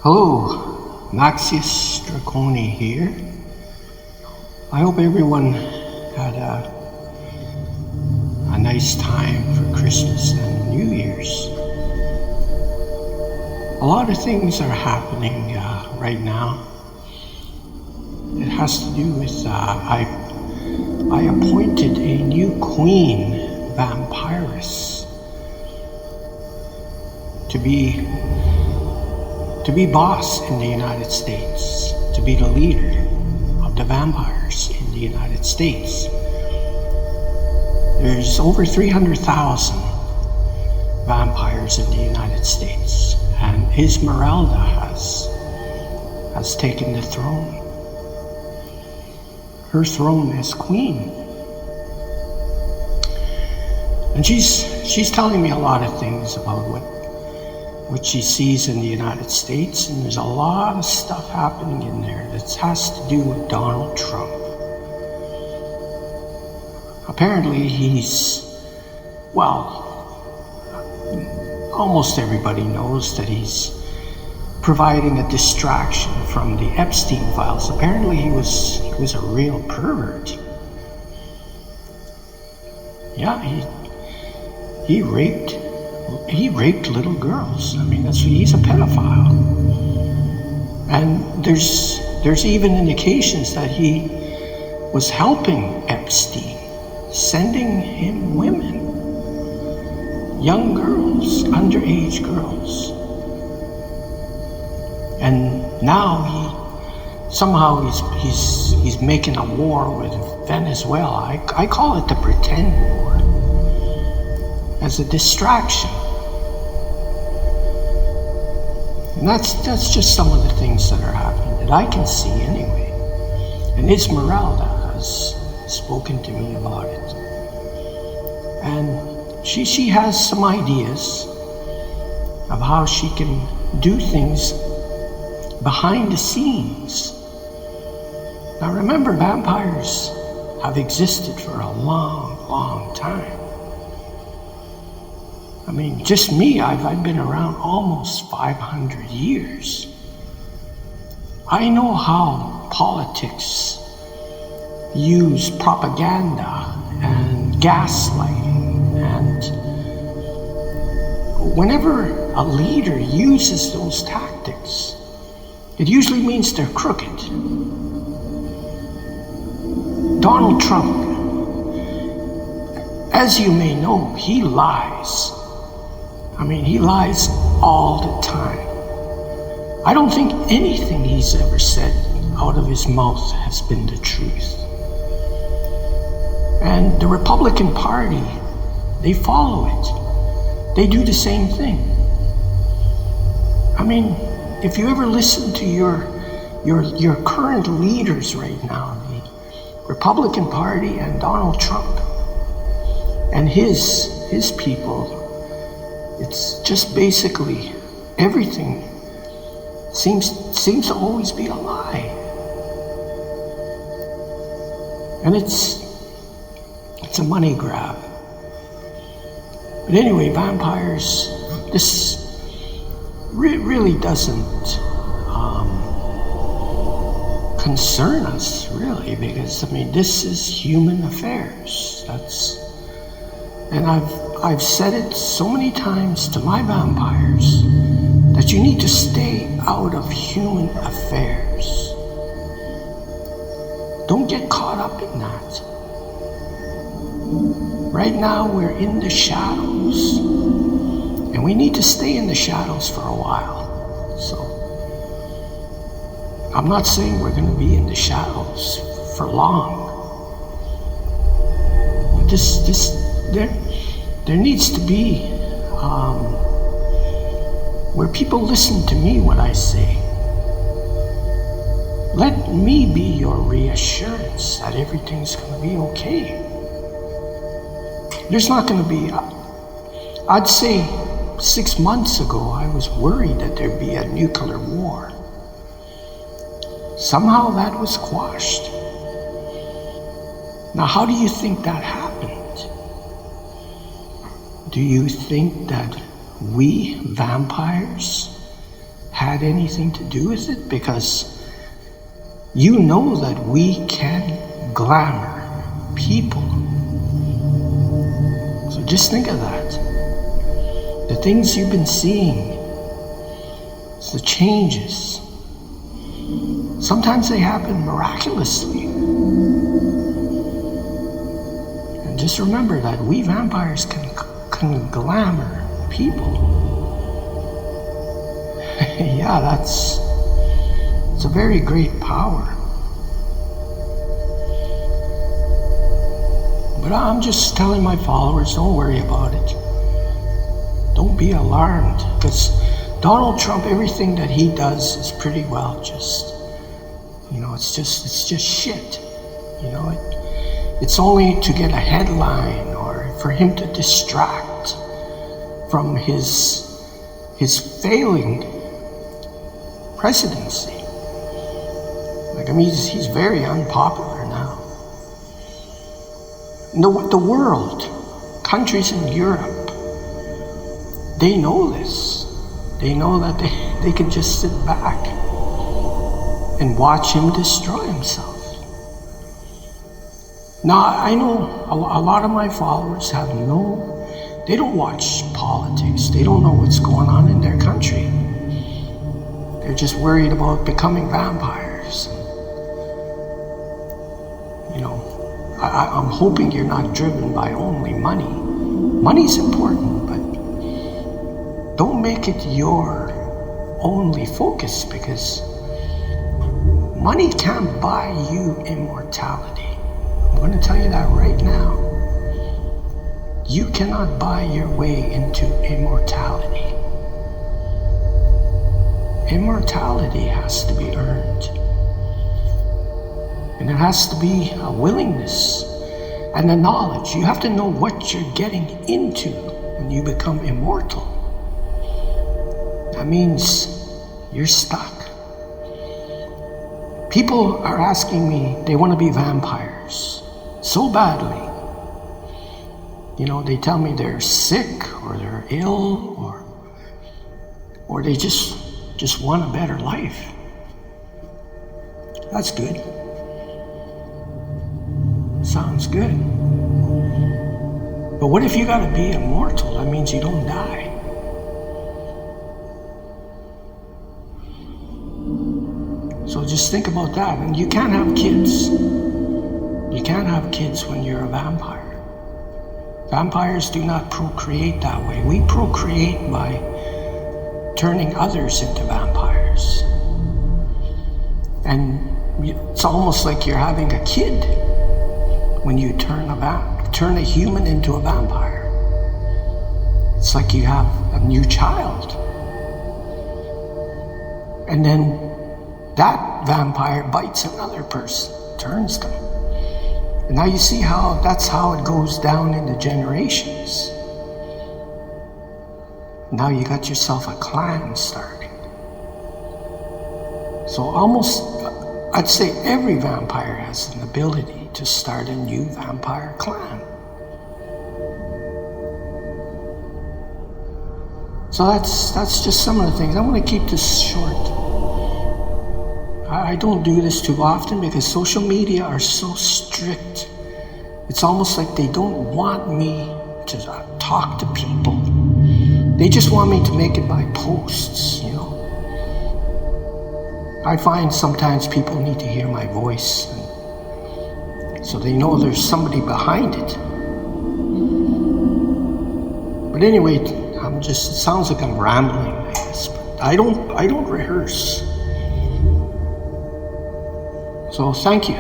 Hello, Maxius Draconi here. I hope everyone had a nice time for Christmas and New Year's. A lot of things are happening right now. It has to do with I appointed a new queen vampiress to be boss in the United States, to be the leader of the vampires in the United States. There's over 300,000 vampires in the United States, and Esmeralda has taken the throne. Her throne as queen. And she's telling me a lot of things about what she sees in the United States, and there's a lot of stuff happening in there that has to do with Donald Trump. Apparently almost everybody knows that he's providing a distraction from the Epstein files. Apparently he was a real pervert. Yeah, he raped little girls. I mean, he's a pedophile. And there's even indications that he was helping Epstein, sending him women, young girls, underage girls. And now he's making a war with Venezuela. I call it the pretend war, as a distraction. And that's just some of the things that are happening that I can see anyway. And Esmeralda has spoken to me about it. And she has some ideas of how she can do things behind the scenes. Now remember, vampires have existed for a long, long time. I mean, just me, I've been around almost 500 years. I know how politics use propaganda and gaslighting, and whenever a leader uses those tactics, it usually means they're crooked. Donald Trump, as you may know, he lies. I mean, he lies all the time. I don't think anything he's ever said out of his mouth has been the truth. And the Republican Party, they follow it. They do the same thing. I mean, if you ever listen to your current leaders right now, the Republican Party and Donald Trump and his people, it's just basically everything seems to always be a lie. And it's a money grab. But anyway, vampires, this really doesn't concern us, really, because I mean, this is human affairs. And I've said it so many times to my vampires that you need to stay out of human affairs. Don't get caught up in that. Right now we're in the shadows, and we need to stay in the shadows for a while. So I'm not saying we're going to be in the shadows for long. But there needs to be where people listen to me what I say. Let me be your reassurance that everything's going to be okay. There's not going to be, I'd say 6 months ago, I was worried that there'd be a nuclear war. Somehow that was quashed. Now, how do you think that happened? Do you think that we vampires had anything to do with it, because you know that we can glamour people. So just think of that. The things you've been seeing, the changes, sometimes they happen miraculously. And just remember that we vampires can glamour people. Yeah, it's a very great power. But I'm just telling my followers, don't worry about it. Don't be alarmed, because Donald Trump, everything that he does is pretty well just, it's just shit. It's only to get a headline or for him to distract from his failing presidency. He's very unpopular now. The world, countries in Europe, they know this. They know that they can just sit back and watch him destroy himself. Now, I know a lot of my followers they don't watch politics. They don't know what's going on in their country. They're just worried about becoming vampires. I'm hoping you're not driven by only money. Money's important, but don't make it your only focus, because money can't buy you immortality. I'm going to tell you that right now. You cannot buy your way into immortality. Immortality has to be earned. And it has to be a willingness and a knowledge. You have to know what you're getting into when you become immortal. That means you're stuck. People are asking me, they want to be vampires so badly. They tell me they're sick or they're ill or they just want a better life. That's good. Sounds good. But what if you gotta be immortal? That means you don't die. So just think about that. And you can't have kids. You can't have kids when you're a vampire. Vampires do not procreate that way. We procreate by turning others into vampires. And it's almost like you're having a kid when you turn a human into a vampire. It's like you have a new child. And then that vampire bites another person, turns them. And now you see that's how it goes down in the generations. Now you got yourself a clan starting. So almost, I'd say every vampire has an ability to start a new vampire clan. So that's just some of the things. I'm going to keep this short. I don't do this too often because social media are so strict. It's almost like they don't want me to talk to people. They just want me to make it by posts, I find sometimes people need to hear my voice, so they know there's somebody behind it. But anyway, it sounds like I'm rambling, I guess. But I don't rehearse. So thank you.